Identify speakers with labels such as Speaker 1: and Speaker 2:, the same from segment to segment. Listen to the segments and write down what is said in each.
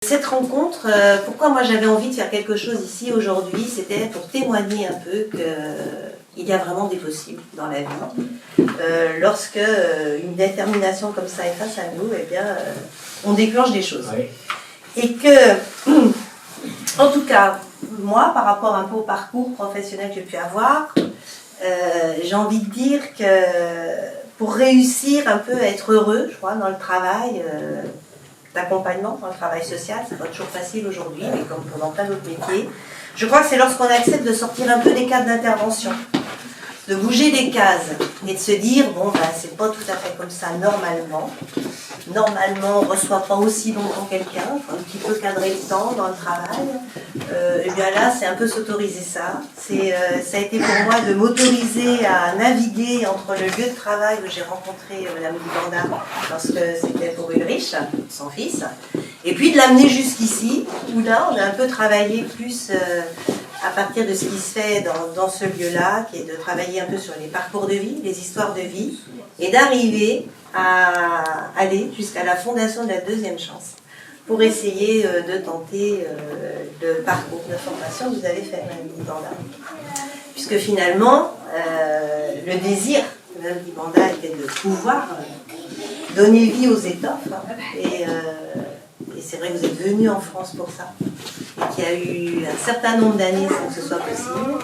Speaker 1: Cette rencontre, pourquoi moi j'avais envie de faire quelque chose ici aujourd'hui, c'était pour témoigner un peu qu'il y a vraiment des possibles dans la vie. Lorsque une détermination comme ça est face à nous, eh bien, on déclenche des choses. Oui. Et que, en tout cas, moi, par rapport un peu au parcours professionnel que j'ai pu avoir, j'ai envie de dire que pour réussir un peu à être heureux, je crois, dans le travail, d'accompagnement dans le travail social, c'est pas toujours facile aujourd'hui, mais comme dans plein d'autres métiers. Je crois que c'est lorsqu'on accepte de sortir un peu des cadres d'intervention, de bouger des cases et de se dire, bon, ben, c'est pas tout à fait comme ça normalement. Normalement, on ne reçoit pas aussi longtemps quelqu'un, il faut un petit peu cadrer le temps dans le travail. Et bien là, c'est un peu s'autoriser ça. Ça a été pour moi de m'autoriser à naviguer entre le lieu de travail où j'ai rencontré Madame Libanda lorsque c'était pour Ulrich, son fils, et puis de l'amener jusqu'ici, où là, on a un peu travaillé plus à partir de ce qui se fait dans ce lieu-là, qui est de travailler un peu sur les parcours de vie, les histoires de vie, et d'arriver à aller jusqu'à la fondation de la deuxième chance pour essayer de tenter le parcours de formation que vous avez fait, Mme Libanda. Puisque finalement, le désir de Mme Libanda était de pouvoir donner vie aux étoffes. Et c'est vrai que vous êtes venu en France pour ça. Et qu'il y a eu un certain nombre d'années sans que ce soit possible.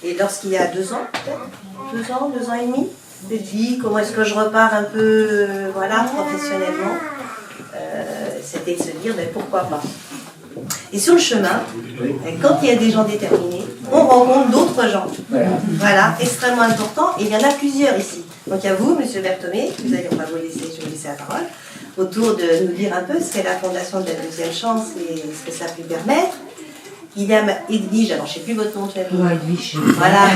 Speaker 1: Et lorsqu'il y a 2 ans, peut-être, 2 ans et demi, je me dis comment est-ce que je repars un peu voilà, professionnellement. C'était de se dire mais pourquoi pas. Et sur le chemin, quand il y a des gens déterminés, on rencontre d'autres gens. Voilà, extrêmement important. Et il y en a plusieurs ici. Donc il y a vous, M. Berthomé, je vais vous laisser la parole, autour de nous dire un peu ce qu'est la fondation de la deuxième chance et ce que ça peut permettre. Il y a Edwige, alors je ne sais plus votre nom de famille.
Speaker 2: Edwige.
Speaker 1: Voilà,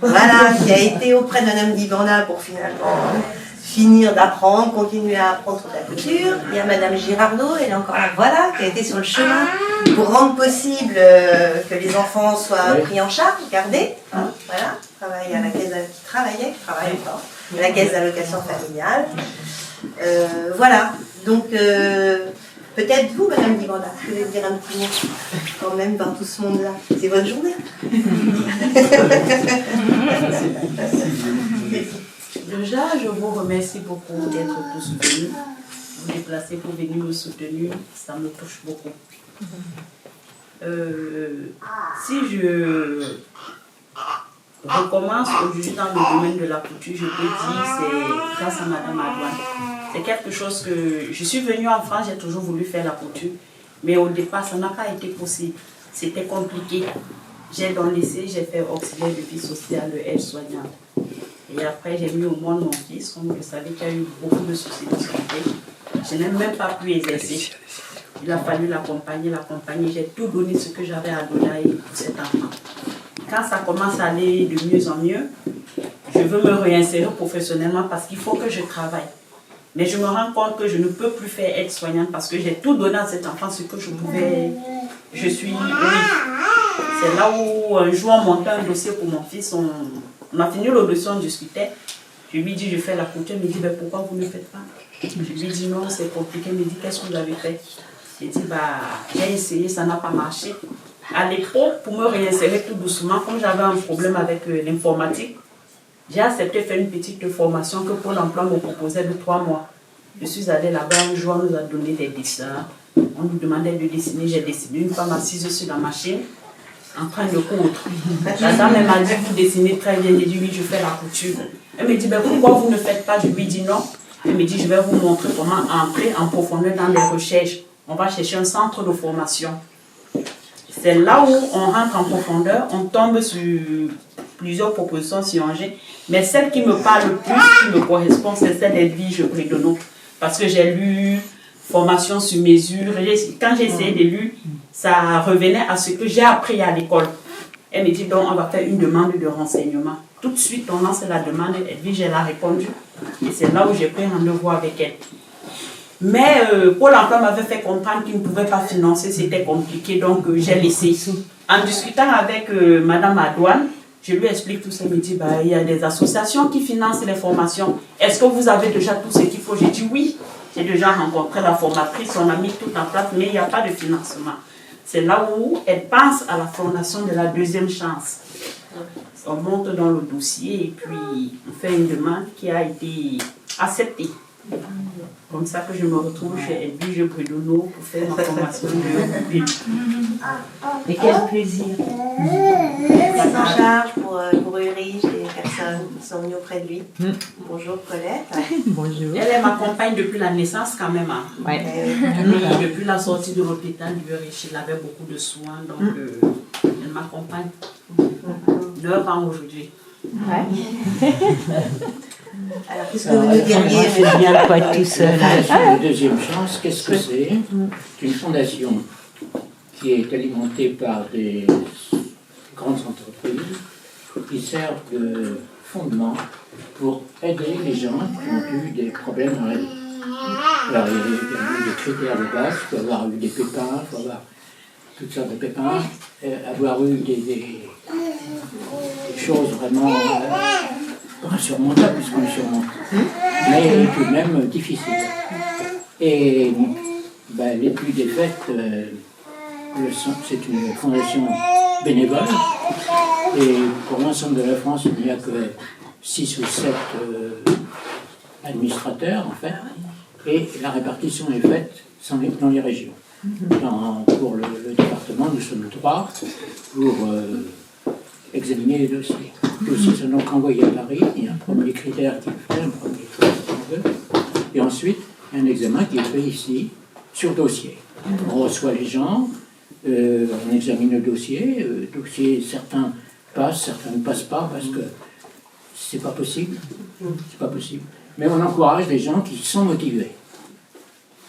Speaker 1: voilà, qui a été auprès de Mme Libanda pour finalement finir d'apprendre, continuer à apprendre sur la couture. Il y a Mme Girardot, elle est encore là, voilà, qui a été sur le chemin pour rendre possible que les enfants soient pris en charge, gardés. Hein, voilà, travaille à la caisse, qui travaille encore, à la caisse d'allocation familiale. Voilà, donc peut-être vous, Mme Libanda, je vais dire un petit mot quand même dans tout ce monde-là. C'est votre journée.
Speaker 2: Déjà, je vous remercie beaucoup d'être tous venus, vous déplacer pour venir me soutenir, ça me touche beaucoup. Si je recommence aujourd'hui dans le domaine de la couture, je peux dire c'est grâce à Madame Adouane. C'est quelque chose que je suis venue en France, j'ai toujours voulu faire la couture, mais au départ, ça n'a pas été possible. C'était compliqué. J'ai donc laissé, j'ai fait auxiliaire de vie sociale, aide-soignante. Et après, j'ai mis au monde mon fils, comme je savais qu'il y a eu beaucoup de soucis de santé. Je n'ai même pas pu exercer. Il a fallu l'accompagner. J'ai tout donné ce que j'avais à donner pour cet enfant. Quand ça commence à aller de mieux en mieux, je veux me réinsérer professionnellement parce qu'il faut que je travaille. Mais je me rends compte que je ne peux plus faire aide-soignante parce que j'ai tout donné à cet enfant, ce que je pouvais. Je suis... Oui. C'est là où un jour on montait un dossier pour mon fils, on a fini le dossier, on discutait. Je lui dis, je fais la couture. Il me dit, ben, pourquoi vous ne le faites pas? Je lui dis, non, c'est compliqué. Il me dit, qu'est-ce que vous avez fait? J'ai dit, bah, j'ai essayé, ça n'a pas marché. À l'époque, pour me réinsérer tout doucement, comme j'avais un problème avec l'informatique, j'ai accepté de faire une petite formation que Pôle emploi me proposait de 3 mois. Je suis allée là-bas, un jour, on nous a donné des dessins. On nous demandait de dessiner. J'ai dessiné une femme assise sur la machine, en train de coudre. La dame m'a dit, vous dessinez très bien. J'ai dit, oui, je fais la couture. Elle me dit, ben, pourquoi vous ne faites pas? Je lui dis non. Elle me dit, je vais vous montrer comment entrer en profondeur dans les recherches. On va chercher un centre de formation. C'est là où on rentre en profondeur, on tombe sur plusieurs propositions scientifiques, mais celle qui me parle le plus, qui me correspond, c'est celle d'Edwige Brédono. Parce que j'ai lu formation sur mesure. Quand j'ai essayé de lire, ça revenait à ce que j'ai appris à l'école. Elle me dit donc on va faire une demande de renseignement. Tout de suite on lance la demande, Edwige elle a répondu. Et c'est là où j'ai pris rendez-vous avec elle. Mais Pôle emploi m'avait fait comprendre qu'il ne pouvait pas financer, c'était compliqué, donc j'ai laissé. En discutant avec Madame Adouane, je lui explique tout ça, elle me dit, bah, il y a des associations qui financent les formations. Est-ce que vous avez déjà tout ce qu'il faut? J'ai dit oui. J'ai déjà rencontré la formatrice, on a mis tout en place, mais il n'y a pas de financement. C'est là où elle pense à la fondation de la deuxième chance. On monte dans le dossier et puis on fait une demande qui a été acceptée. Comme ça que je me retrouve chez Edwige Brudono pour faire ma formation de PIB.
Speaker 3: Et quel plaisir.
Speaker 1: Prise en charge pour Ulrich, les personnes qui sont venues auprès de lui. Bonjour Colette.
Speaker 3: Bonjour.
Speaker 2: Elle m'accompagne depuis la naissance quand même. Hein.
Speaker 3: Ouais.
Speaker 2: Depuis la sortie de l'hôpital, il avait beaucoup de soins, donc elle m'accompagne 9 ans aujourd'hui.
Speaker 3: Ouais.
Speaker 1: Alors, qu'est-ce que vous nous diriez?
Speaker 3: C'est bien de pas être tout seul.
Speaker 4: La fondation de Deuxième Chance, qu'est-ce que c'est? C'est une fondation qui est alimentée par des grandes entreprises qui servent de fondement pour aider les gens qui ont eu des problèmes dans la vie. Alors, il y a des critères de base, il faut avoir eu des pépins, il faut avoir toutes sortes de pépins, avoir eu des choses vraiment pas insurmontables, puisqu'on les surmonte, mais tout de même difficiles. Et l'étude est faite, c'est une fondation bénévole, et pour l'ensemble de la France, il n'y a que 6 ou 7 administrateurs, en fait, et la répartition est faite dans les régions. Pour le département, nous sommes 3 pour examiner les dossiers. Les dossiers sont donc envoyés à Paris, il y a un premier critère qui est fait, un premier critère qu'on veut, et ensuite il y a un examen qui est fait ici, sur dossier. On reçoit les gens, on examine le dossier, certains passent, certains ne passent pas parce que c'est pas possible, mais on encourage les gens qui sont motivés,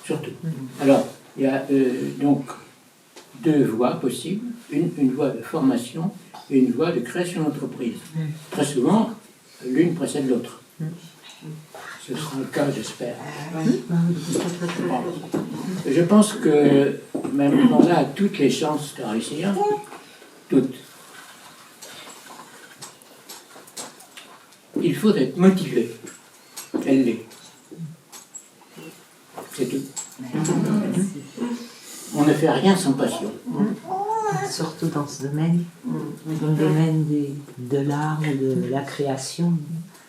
Speaker 4: surtout. Alors, il y a donc 2 voies possibles, une voie de formation et une voie de création d'entreprise. Très souvent, l'une précède l'autre. Ce sera le cas, j'espère. Je pense que même on a toutes les chances de réussir, toutes. Il faut être motivé. Elle l'est. C'est tout. On ne fait rien sans passion.
Speaker 3: Surtout dans ce domaine, dans le domaine de l'art ou de la création.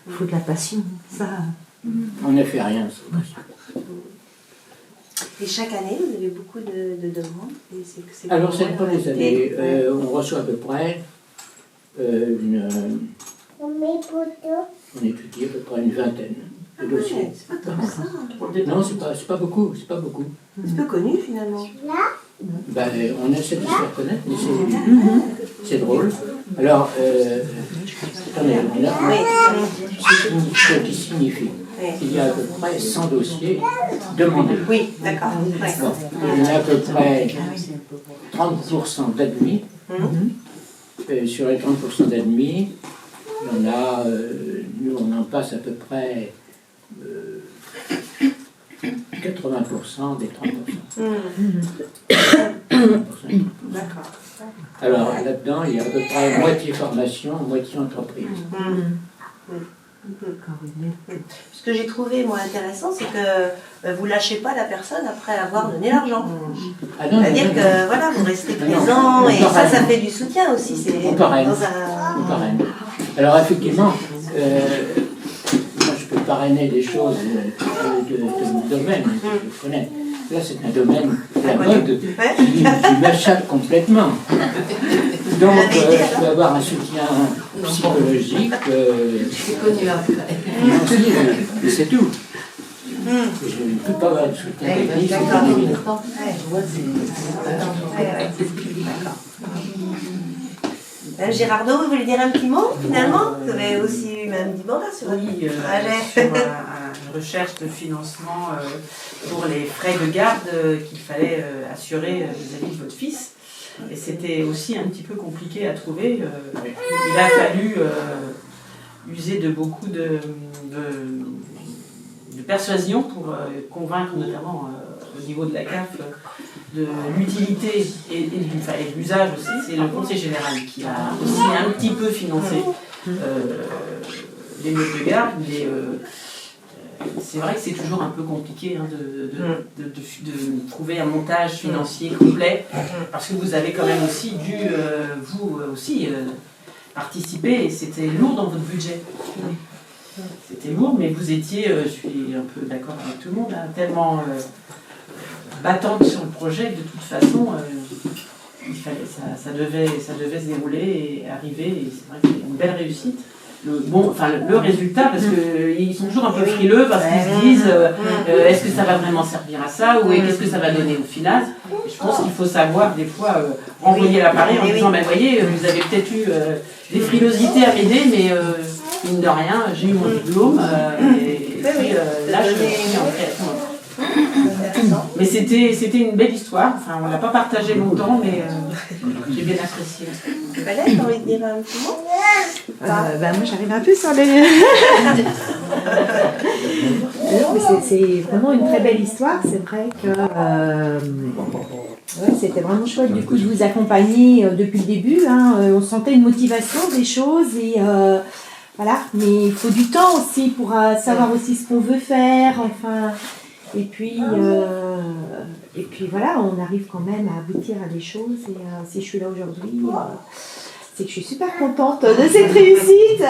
Speaker 3: Il faut de la passion, ça.
Speaker 4: On ne fait rien sans passion.
Speaker 1: Et chaque année, vous avez beaucoup de demandes.
Speaker 4: Alors, c'est pas les années. On reçoit à peu près on étudie à peu près une vingtaine de dossiers.
Speaker 1: C'est pas tant que ça.
Speaker 4: Non, c'est pas beaucoup. C'est
Speaker 1: peu connu finalement.
Speaker 4: On essaie de se faire connaître, mais c'est drôle. Alors, attendez, ce qui signifie qu'il y a à peu près 100 dossiers demandés.
Speaker 1: Oui, d'accord.
Speaker 4: Bon, il y en a à peu près 30% d'admis. Sur les 30% d'admis, il y en a, nous on en passe à peu près 80% des 30%.
Speaker 1: D'accord.
Speaker 4: Alors là-dedans, il y a à peu près moitié formation, moitié entreprise.
Speaker 1: Ce que j'ai trouvé moi intéressant, c'est que vous lâchez pas la personne après avoir donné l'argent. C'est-à-dire que voilà, vous restez présent et ça fait du soutien aussi.
Speaker 4: On parraine. On parraine. Alors effectivement, moi je peux parrainer des choses de mon domaine, que je connais. Là c'est un domaine, la mode, qui m'échappe complètement. Donc je peux avoir un soutien psychologique.
Speaker 5: C'est connu après.
Speaker 4: Mais c'est tout. Je ne peux pas avoir de soutien technique, c'est pas évident.
Speaker 1: Gérardo, vous voulez dire un petit mot finalement? Vous avez aussi eu un petit mandat sur votre projet.
Speaker 2: Sur une recherche de financement pour les frais de garde qu'il fallait assurer vis-à-vis de votre fils. Et c'était aussi un petit peu compliqué à trouver. Il a fallu user de beaucoup de persuasion pour convaincre notamment au niveau de la CAF de l'utilité et de l'usage aussi. C'est le Conseil général qui a aussi un petit peu financé les meubles de garde,
Speaker 6: c'est vrai que c'est toujours un peu compliqué hein, de trouver un montage financier complet, parce que vous avez quand même aussi dû, vous aussi, participer, et c'était lourd dans votre budget. C'était lourd, mais vous étiez, je suis un peu d'accord avec tout le monde, hein, tellement battante sur le projet que de toute façon, il fallait, ça devait se dérouler et arriver, et c'est vrai que c'est une belle réussite. Le résultat, parce qu'ils sont toujours un peu frileux, parce qu'ils se disent est-ce que ça va vraiment servir à ça, ou qu'est-ce que ça va donner au final. Et je pense qu'il faut savoir des fois renvoyer l'appareil en disant ben voyez, vous avez peut-être eu des frilosités à m'aider, mais mine de rien, j'ai eu mon diplôme, et puis là je suis en création. Mais c'était une belle histoire, enfin on ne l'a pas partagé longtemps, mais j'ai bien apprécié.
Speaker 1: Valette, t'as envie de dire un petit mot?
Speaker 7: Moi j'arrive un peu sur les... Non, mais c'est vraiment une très belle histoire. C'est vrai que ouais, c'était vraiment chouette du coup de vous accompagner depuis le début. Hein. On sentait une motivation des choses et voilà. Mais il faut du temps aussi pour savoir aussi ce qu'on veut faire. Enfin, et puis voilà, on arrive quand même à aboutir à des choses. Et si je suis là aujourd'hui, c'est que je suis super contente de cette réussite.